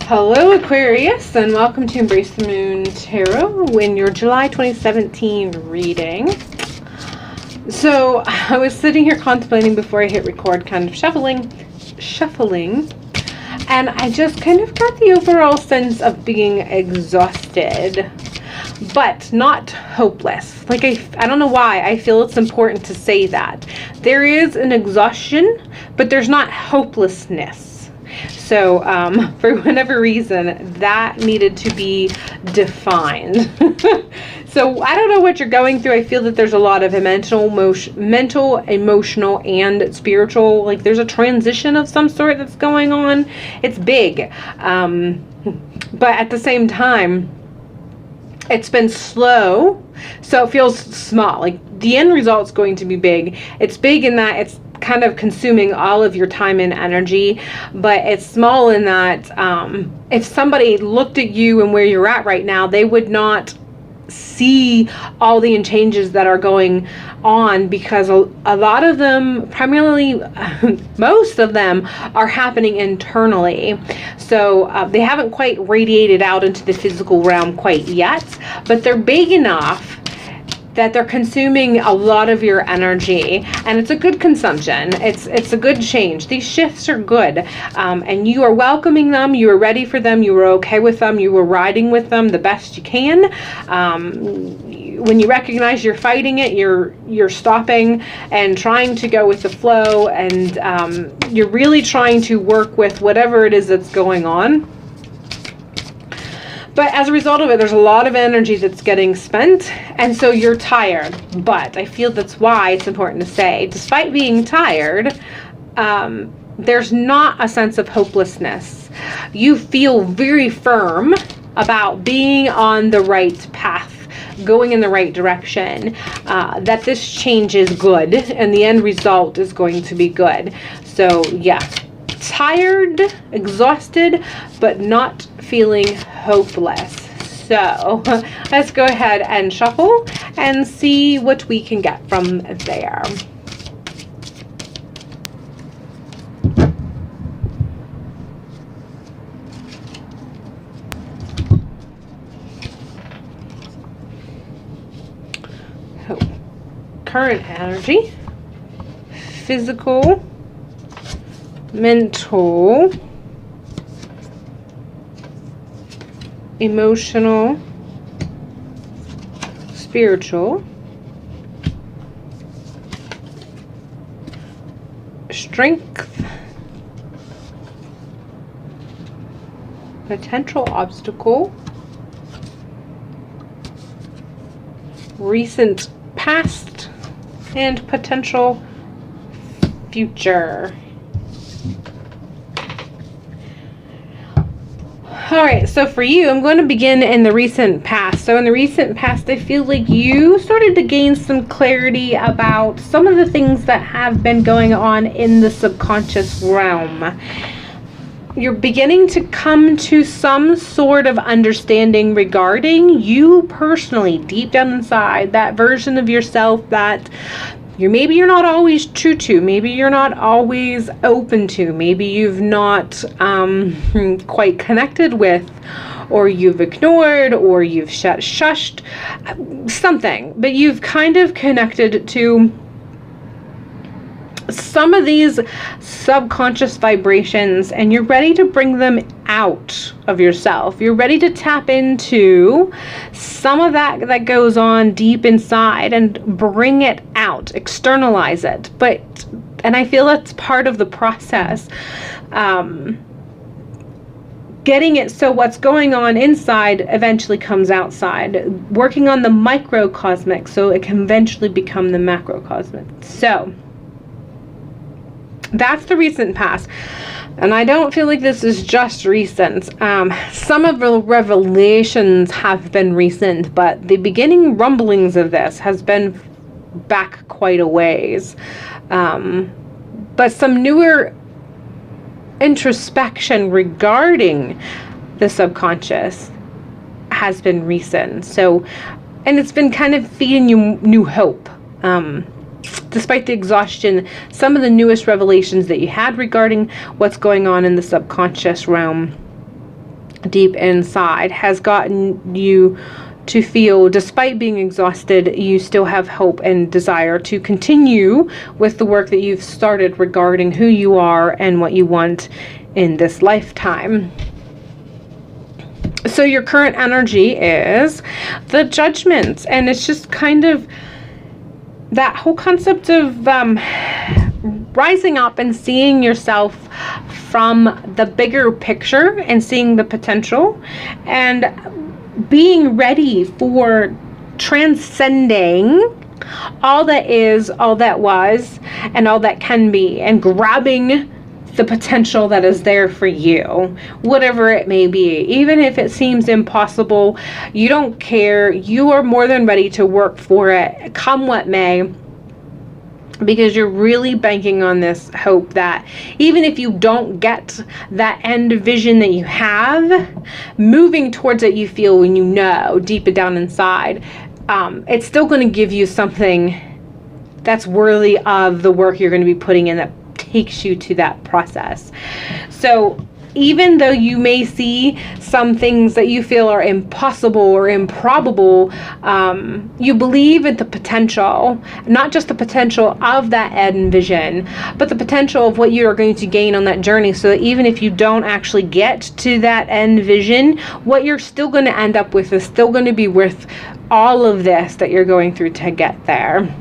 Hello Aquarius, and welcome to Embrace the Moon Tarot in your July 2017 reading. So I was sitting here contemplating before I hit record, kind of shuffling, and I just kind of got the overall sense of being exhausted, but not hopeless. Like I don't know why I feel it's important to say that. There is an exhaustion, but there's not hopelessness. So for whatever reason, that needed to be defined. So I don't know what you're going through. I feel that there's a lot of mental, emotional, and spiritual. Like there's a transition of some sort that's going on. It's big. But at the same time, it's been slow. So it feels small. Like the end result's going to be big. It's big in that it's kind of consuming all of your time and energy, but it's small in that if somebody looked at you and where you're at right now, they would not see all the changes that are going on, because a lot of them, primarily most of them, are happening internally. So they haven't quite radiated out into the physical realm quite yet, but they're big enough that they're consuming a lot of your energy, and it's a good consumption. It's a good change. These shifts are good, and you are welcoming them. You are ready for them. You are okay with them. You are riding with them the best you can. When you recognize you're fighting it, you're stopping and trying to go with the flow, and you're really trying to work with whatever it is that's going on. But as a result of it, there's a lot of energy that's getting spent, and so you're tired. But I feel that's why it's important to say, despite being tired, there's not a sense of hopelessness. You feel very firm about being on the right path, going in the right direction, that this change is good, and the end result is going to be good. So yeah, tired, exhausted, but not feeling hopeless. So let's go ahead and shuffle and see what we can get from there. So, current energy, physical, mental, emotional, spiritual, strength, potential obstacle, recent past, and potential future. Alright, so for you, I'm going to begin in the recent past. So in the recent past, I feel like you started to gain some clarity about some of the things that have been going on in the subconscious realm. You're beginning to come to some sort of understanding regarding you personally, deep down inside, that version of yourself that maybe you're not always true to, maybe you're not always open to, maybe you've not quite connected with, or you've ignored, or you've shushed something, but you've kind of connected to some of these subconscious vibrations, and you're ready to bring them out of yourself. You're ready to tap into some of that goes on deep inside and bring it out, externalize it. And I feel that's part of the process. Getting it so what's going on inside eventually comes outside. Working on the microcosmic so it can eventually become the macrocosmic. So that's the recent past, and I don't feel like this is just recent. Some of the revelations have been recent, but the beginning rumblings of this has been back quite a ways. But some newer introspection regarding the subconscious has been recent. So, and it's been kind of feeding you new hope. Despite the exhaustion, some of the newest revelations that you had regarding what's going on in the subconscious realm deep inside has gotten you to feel, despite being exhausted, you still have hope and desire to continue with the work that you've started regarding who you are and what you want in this lifetime. So your current energy is the Judgment, and it's just kind of that whole concept of rising up and seeing yourself from the bigger picture and seeing the potential and being ready for transcending all that is, all that was, and all that can be, and grabbing the potential that is there for you, whatever it may be. Even if it seems impossible, you don't care. You are more than ready to work for it, come what may, because you're really banking on this hope that even if you don't get that end vision that you have, moving towards it, you feel, when you know deep down inside, it's still going to give you something that's worthy of the work you're going to be putting in, that takes you to that process. So even though you may see some things that you feel are impossible or improbable, you believe in the potential, not just the potential of that end vision, but the potential of what you are going to gain on that journey, so that even if you don't actually get to that end vision, what you're still going to end up with is still going to be worth all of this that you're going through to get there.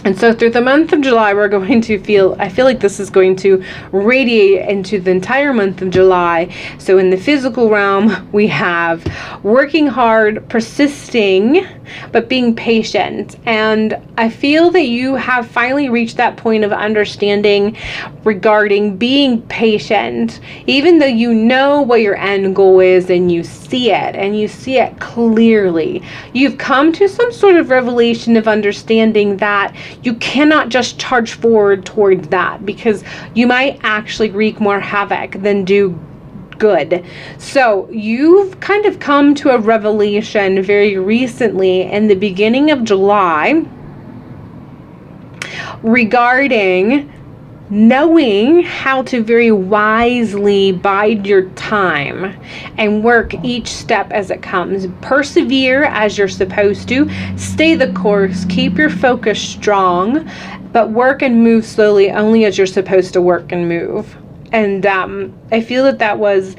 And so through the month of July, we're going to I feel like this is going to radiate into the entire month of July. So in the physical realm, we have working hard, persisting, but being patient. And I feel that you have finally reached that point of understanding regarding being patient, even though you know what your end goal is and you see it, and you see it clearly. You've come to some sort of revelation of understanding that you cannot just charge forward towards that, because you might actually wreak more havoc than do good. So you've kind of come to a revelation very recently in the beginning of July regarding knowing how to very wisely bide your time and work each step as it comes. Persevere as you're supposed to. Stay the course. Keep your focus strong, but work and move slowly only as you're supposed to work and move. And I feel that that was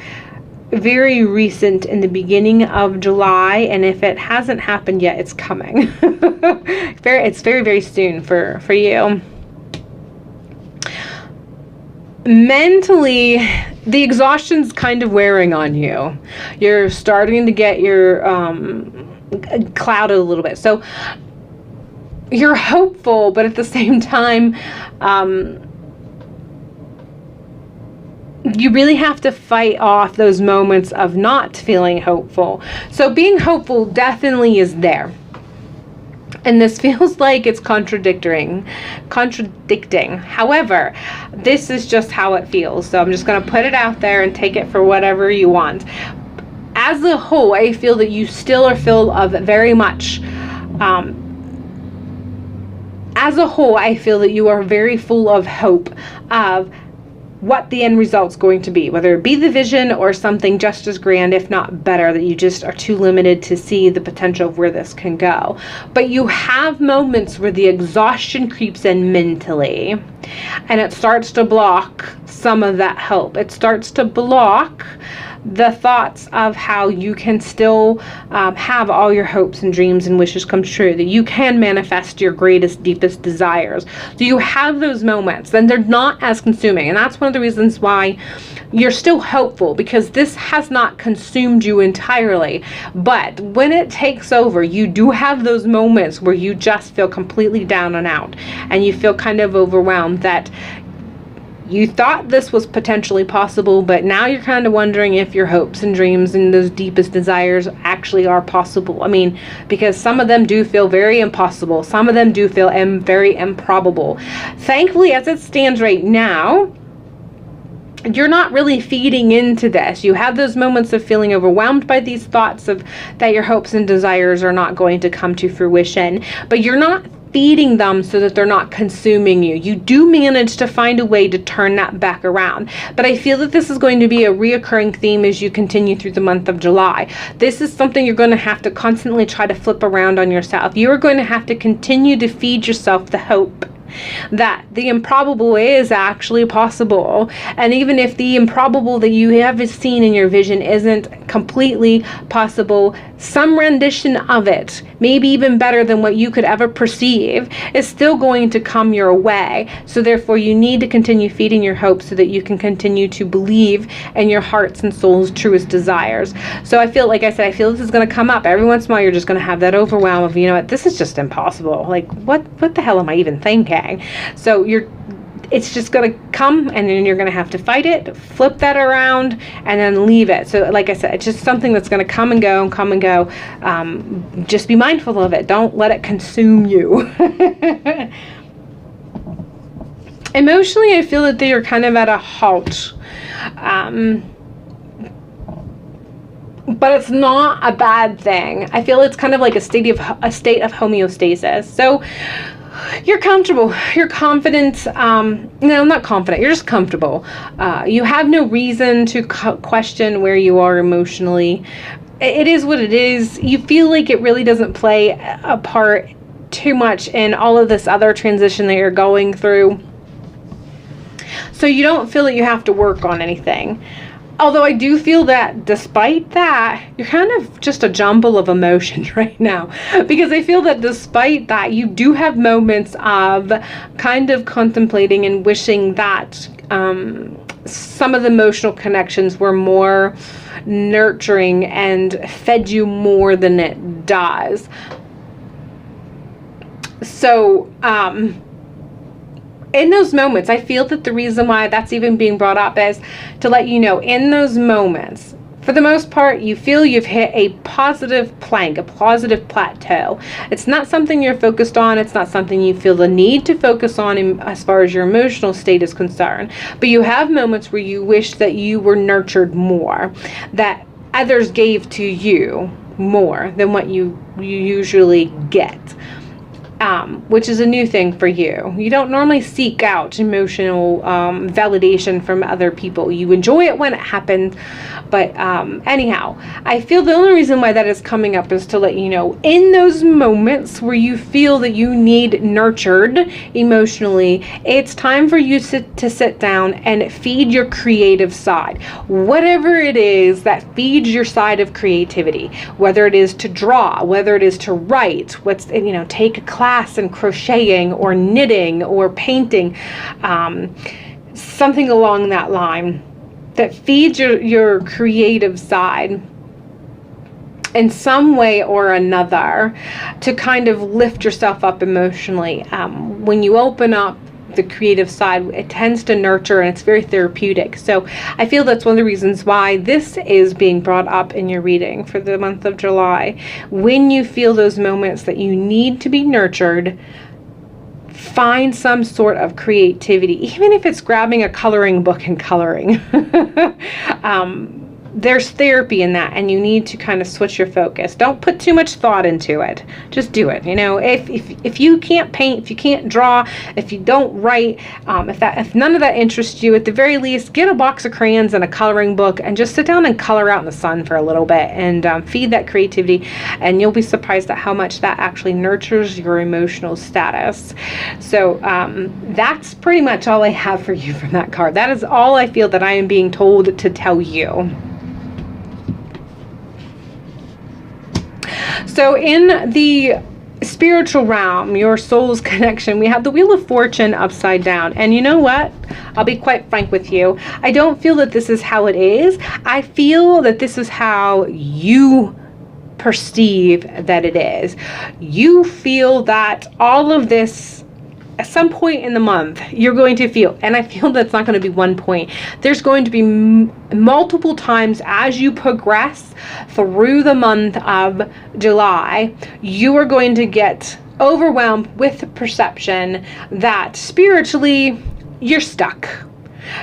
very recent in the beginning of July, and if it hasn't happened yet, it's coming. It's very, very soon for you. Mentally, the exhaustion's kind of wearing on you. You're starting to get your clouded a little bit. So you're hopeful, but at the same time, you really have to fight off those moments of not feeling hopeful. So being hopeful definitely is there. And this feels like it's contradicting. However, this is just how it feels. So I'm just going to put it out there and take it for whatever you want. As a whole, I feel that you still are filled of very much, as a whole, I feel that you are very full of hope of what the end result's going to be, whether it be the vision or something just as grand, if not better, that you just are too limited to see the potential of where this can go. But you have moments where the exhaustion creeps in mentally, and it starts to block some of that hope. It starts to block the thoughts of how you can still have all your hopes and dreams and wishes come true, that you can manifest your greatest, deepest desires. So you have those moments, then they're not as consuming. And that's one of the reasons why you're still hopeful, because this has not consumed you entirely. But when it takes over, you do have those moments where you just feel completely down and out, and you feel kind of overwhelmed that you thought this was potentially possible, but now you're kind of wondering if your hopes and dreams and those deepest desires actually are possible. I mean, because some of them do feel very impossible. Some of them do feel very improbable. Thankfully, as it stands right now, you're not really feeding into this. You have those moments of feeling overwhelmed by these thoughts of that your hopes and desires are not going to come to fruition, but you're not feeding them so that they're not consuming you. You do manage to find a way to turn that back around. But I feel that this is going to be a reoccurring theme as you continue through the month of July. This is something you're going to have to constantly try to flip around on yourself. You are going to have to continue to feed yourself the hope that the improbable is actually possible. And even if the improbable that you have seen in your vision isn't completely possible, some rendition of it, maybe even better than what you could ever perceive, is still going to come your way. So therefore you need to continue feeding your hope so that you can continue to believe in your heart's and soul's truest desires. So I feel, like I said, I feel this is going to come up every once in a while. You're just going to have that overwhelm of, you know what, this is just impossible. Like, what the hell am I even thinking? So it's just going to come, and then you're going to have to fight it, flip that around, and then leave it. So like I said, it's just something that's going to come and go and come and go. Just be mindful of it. Don't let it consume you. Emotionally, I feel that they are kind of at a halt. But it's not a bad thing. I feel it's kind of like a state of homeostasis. So you're comfortable, you're confident, no, not confident, you're just comfortable. You have no reason to question where you are emotionally. It is what it is. You feel like it really doesn't play a part too much in all of this other transition that you're going through. So you don't feel that you have to work on anything. Although I do feel that despite that, you're kind of just a jumble of emotions right now. Because I feel that despite that, you do have moments of kind of contemplating and wishing that some of the emotional connections were more nurturing and fed you more than it does. So, in those moments, I feel that the reason why that's even being brought up is to let you know, in those moments, for the most part, you feel you've hit a positive plank, a positive plateau. It's not something you're focused on. It's not something you feel the need to focus on as far as your emotional state is concerned. But you have moments where you wish that you were nurtured more, that others gave to you more than what you usually get. Which is a new thing for you. You don't normally seek out emotional validation from other people. You enjoy it when it happens, but anyhow, I feel the only reason why that is coming up is to let you know, in those moments where you feel that you need nurtured emotionally, it's time for you to sit down and feed your creative side. Whatever it is that feeds your side of creativity, whether it is to draw, whether it is to write, take a class in crocheting or knitting or painting, something along that line that feeds your creative side in some way or another to kind of lift yourself up emotionally. When you open up the creative side, it tends to nurture, and it's very therapeutic. So I feel that's one of the reasons why this is being brought up in your reading for the month of July. When you feel those moments that you need to be nurtured, find some sort of creativity, even if it's grabbing a coloring book and coloring. There's therapy in that, and you need to kind of switch your focus. Don't put too much thought into it. Just do it. If you can't paint, if you can't draw, if you don't write, if none of that interests you, at the very least, get a box of crayons and a coloring book and just sit down and color out in the sun for a little bit and feed that creativity, and you'll be surprised at how much that actually nurtures your emotional status. So that's pretty much all I have for you from that card. That is all I feel that I am being told to tell you. So in the spiritual realm, your soul's connection, we have the Wheel of Fortune upside down. And you know what? I'll be quite frank with you. I don't feel that this is how it is. I feel that this is how you perceive that it is. You feel that all of this, at some point in the month, you're going to feel, and I feel that's not going to be one point. There's going to be multiple times as you progress through the month of July, you are going to get overwhelmed with the perception that spiritually you're stuck.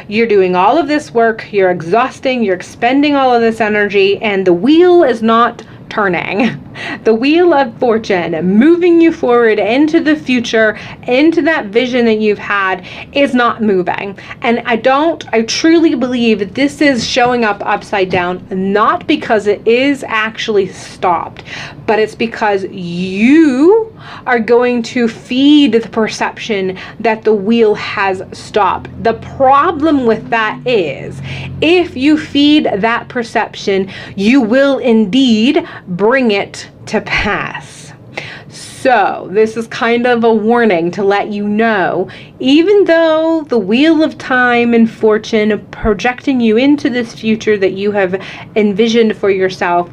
You're doing all of this work, you're exhausting, you're expending all of this energy, and the wheel is not turning. The wheel of fortune, moving you forward into the future, into that vision that you've had, is not moving. And I truly believe that this is showing up upside down, not because it is actually stopped, but it's because you are going to feed the perception that the wheel has stopped. The problem with that is, if you feed that perception, you will indeed bring it to pass. So this is kind of a warning to let you know, even though the wheel of time and fortune projecting you into this future that you have envisioned for yourself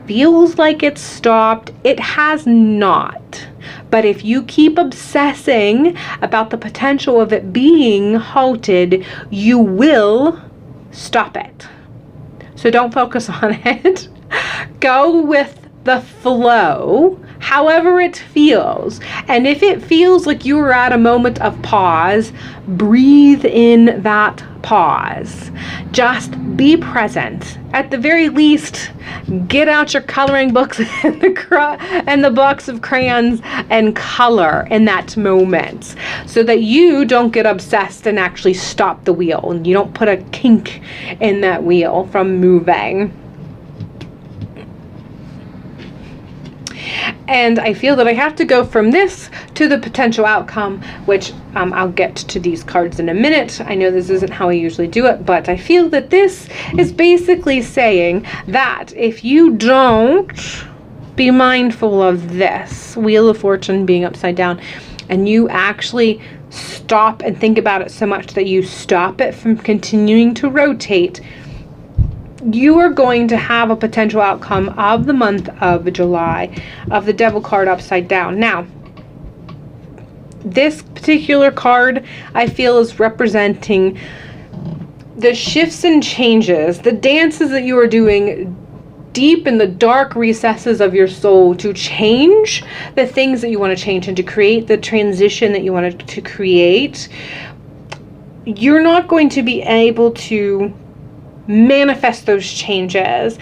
feels like it's stopped, it has not. But if you keep obsessing about the potential of it being halted, you will stop it. So don't focus on it. Go with the flow, however it feels. And if it feels like you are at a moment of pause, breathe in that pause. Just be present. At the very least, get out your coloring books and the box of crayons and color in that moment, so that you don't get obsessed and actually stop the wheel, and you don't put a kink in that wheel from moving. And I feel that I have to go from this to the potential outcome, which I'll get to these cards in a minute. I know this isn't how I usually do it, but I feel that this is basically saying that if you don't be mindful of this Wheel of Fortune being upside down, and you actually stop and think about it so much that you stop it from continuing to rotate, you are going to have a potential outcome of the month of July of the Devil card upside down. Now, this particular card I feel is representing the shifts and changes, the dances that you are doing deep in the dark recesses of your soul to change the things that you want to change and to create the transition that you want to create. You're not going to be able to manifest those changes.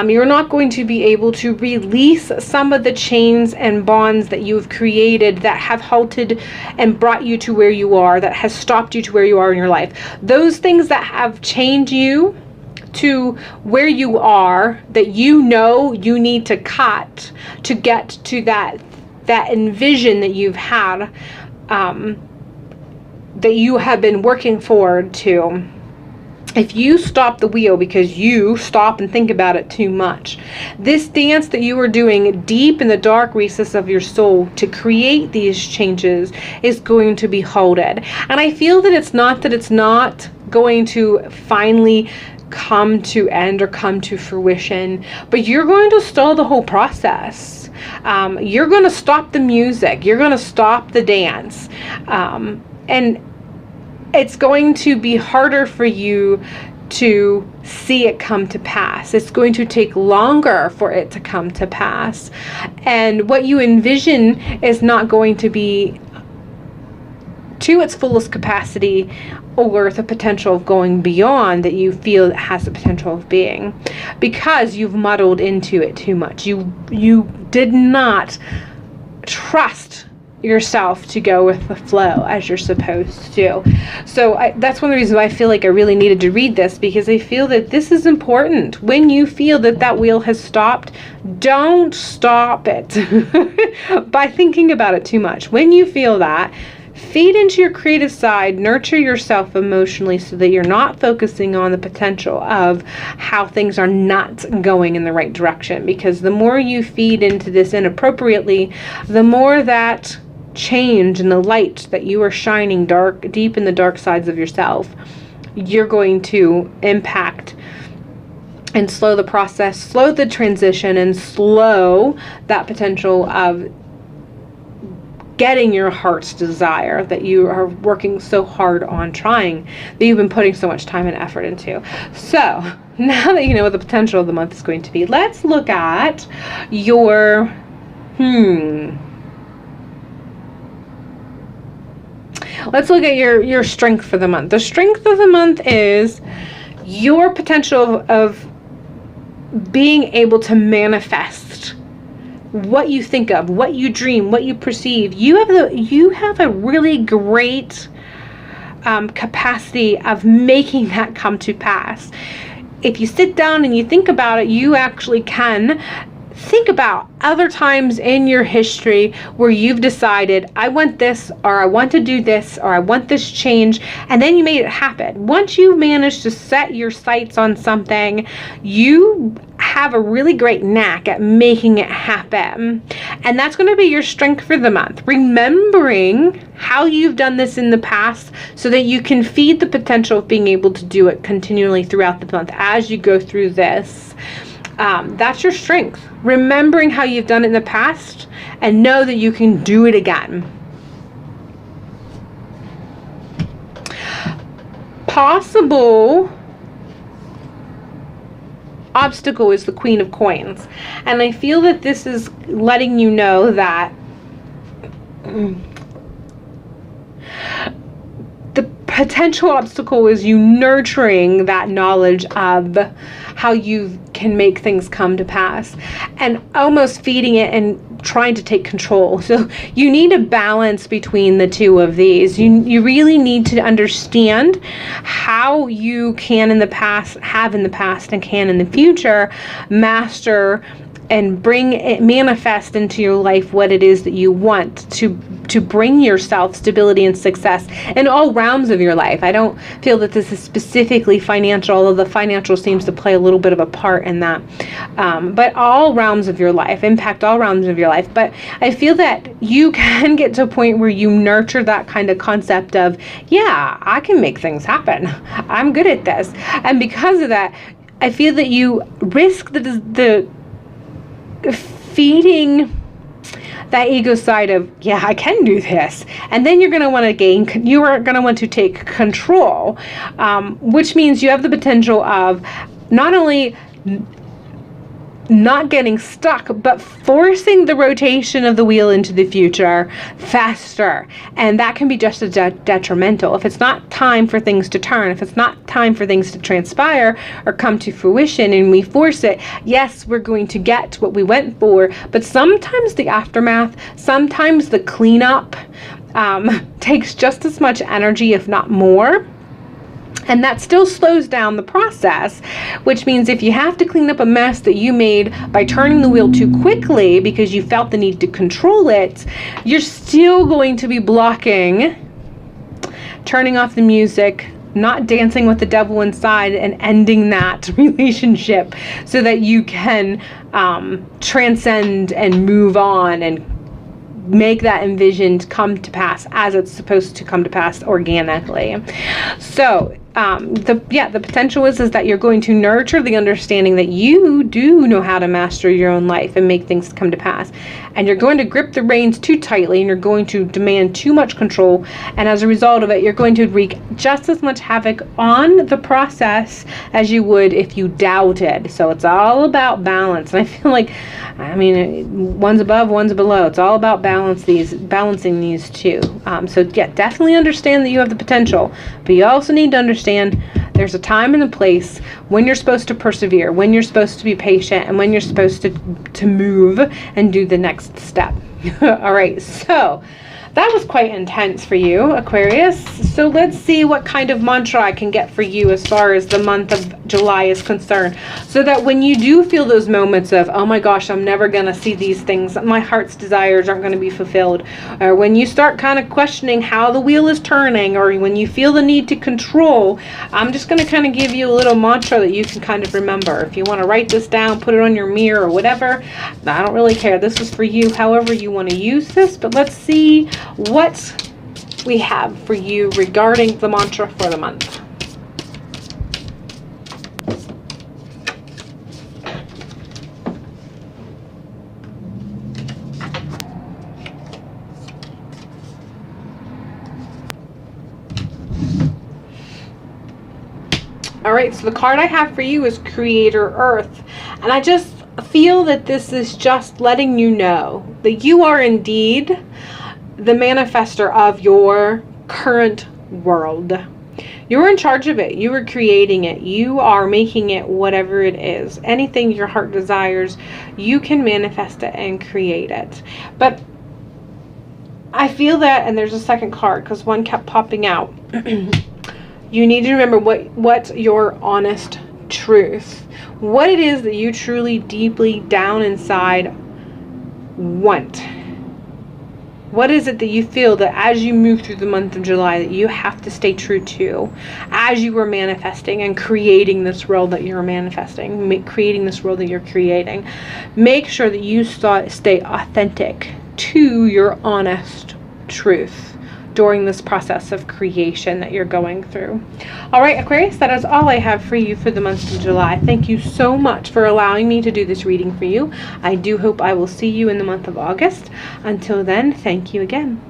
You're not going to be able to release some of the chains and bonds that you've created that have halted and brought you to where you are, that has stopped you to where you are in your life. Those things that have chained you to where you are, that you know you need to cut to get to that envision that you've had, that you have been working forward to. If you stop the wheel because you stop and think about it too much, this dance that you are doing deep in the dark recess of your soul to create these changes is going to be halted. And I feel that it's not going to finally come to end or come to fruition, but you're going to stall the whole process. You're going to stop the music. You're going to stop the dance. And it's going to be harder for you to see it come to pass. It's going to take longer for it to come to pass. And what you envision is not going to be to its fullest capacity or the potential of going beyond that you feel it has the potential of being, because you've muddled into it too much. You did not trust yourself to go with the flow as you're supposed to. So that's one of the reasons why I feel like I really needed to read this, because I feel that this is important. When you feel that wheel has stopped, don't stop it by thinking about it too much. When you feel that, feed into your creative side, nurture yourself emotionally so that you're not focusing on the potential of how things are not going in the right direction. Because the more you feed into this inappropriately, the more that change and the light that you are shining deep in the dark sides of yourself, you're going to impact and slow the process, slow the transition, and slow that potential of getting your heart's desire that you are working so hard on trying, that you've been putting so much time and effort into. So now that you know what the potential of the month is going to be, let's look at your let's look at your strength for the month. The strength of the month is your potential of being able to manifest what you think of, what you dream, what you perceive. You have a really great capacity of making that come to pass. If you sit down and you think about it, you actually can think about other times in your history where you've decided, I want this, or I want to do this, or I want this change, and then you made it happen. Once you manage to set your sights on something, you have a really great knack at making it happen. And that's going to be your strength for the month. Remembering how you've done this in the past so that you can feed the potential of being able to do it continually throughout the month as you go through this. That's your strength. Remembering how you've done it in the past and know that you can do it again. Possible obstacle is the Queen of Coins. And I feel that this is letting you know that the potential obstacle is you nurturing that knowledge of how you can make things come to pass and almost feeding it and trying to take control. So you need a balance between the two of these. You really need to understand how you can in the past, have in the past, and can in the future master and bring it, manifest into your life what it is that you want to bring yourself stability and success in all realms of your life. I don't feel that this is specifically financial, although the financial seems to play a little bit of a part in that. But all realms of your life, impact all realms of your life. But I feel that you can get to a point where you nurture that kind of concept of, yeah, I can make things happen. I'm good at this. And because of that, I feel that you risk the feeding that ego side of, yeah, I can do this. And then you're going to want to you are going to want to take control, which means you have the potential of not only not getting stuck, but forcing the rotation of the wheel into the future faster. And that can be just as detrimental. If it's not time for things to turn, if it's not time for things to transpire or come to fruition and we force it, yes, we're going to get what we went for, but sometimes the aftermath, sometimes the cleanup takes just as much energy, if not more. And that still slows down the process, which means if you have to clean up a mess that you made by turning the wheel too quickly because you felt the need to control it, you're still going to be blocking, turning off the music, not dancing with the devil inside, and ending that relationship so that you can transcend and move on and make that envisioned come to pass as it's supposed to come to pass organically. So the potential is that you're going to nurture the understanding that you do know how to master your own life and make things come to pass. And you're going to grip the reins too tightly, and you're going to demand too much control. And as a result of it, you're going to wreak just as much havoc on the process as you would if you doubted. So it's all about balance. And I feel like, one's above, one's below. It's all about balancing these two. So yeah, definitely understand that you have the potential, but you also need to understand there's a time and a place when you're supposed to persevere, when you're supposed to be patient, and when you're supposed to move and do the next step. All right, so that was quite intense for you, Aquarius. So let's see what kind of mantra I can get for you as far as the month of July is concerned. So that when you do feel those moments of, oh my gosh, I'm never going to see these things, my heart's desires aren't going to be fulfilled, or when you start kind of questioning how the wheel is turning, or when you feel the need to control, I'm just going to kind of give you a little mantra that you can kind of remember. If you want to write this down, put it on your mirror or whatever, I don't really care. This is for you, however you want to use this. But let's see what we have for you regarding the mantra for the month. All right, so the card I have for you is Creator Earth. And I just feel that this is just letting you know that you are indeed the manifester of your current world. You're in charge of it. You are creating it. You are making it whatever it is. Anything your heart desires, you can manifest it and create it. But I feel that, and there's a second card because one kept popping out. You need to remember what's your honest truth. What it is that you truly, deeply down inside want. What is it that you feel that as you move through the month of July that you have to stay true to as you are manifesting and creating this world that you're manifesting, creating this world that you're creating? Make sure that you stay authentic to your honest truth during this process of creation that you're going through. All right, Aquarius, that is all I have for you for the month of July. Thank you so much for allowing me to do this reading for you. I do hope I will see you in the month of August. Until then, thank you again.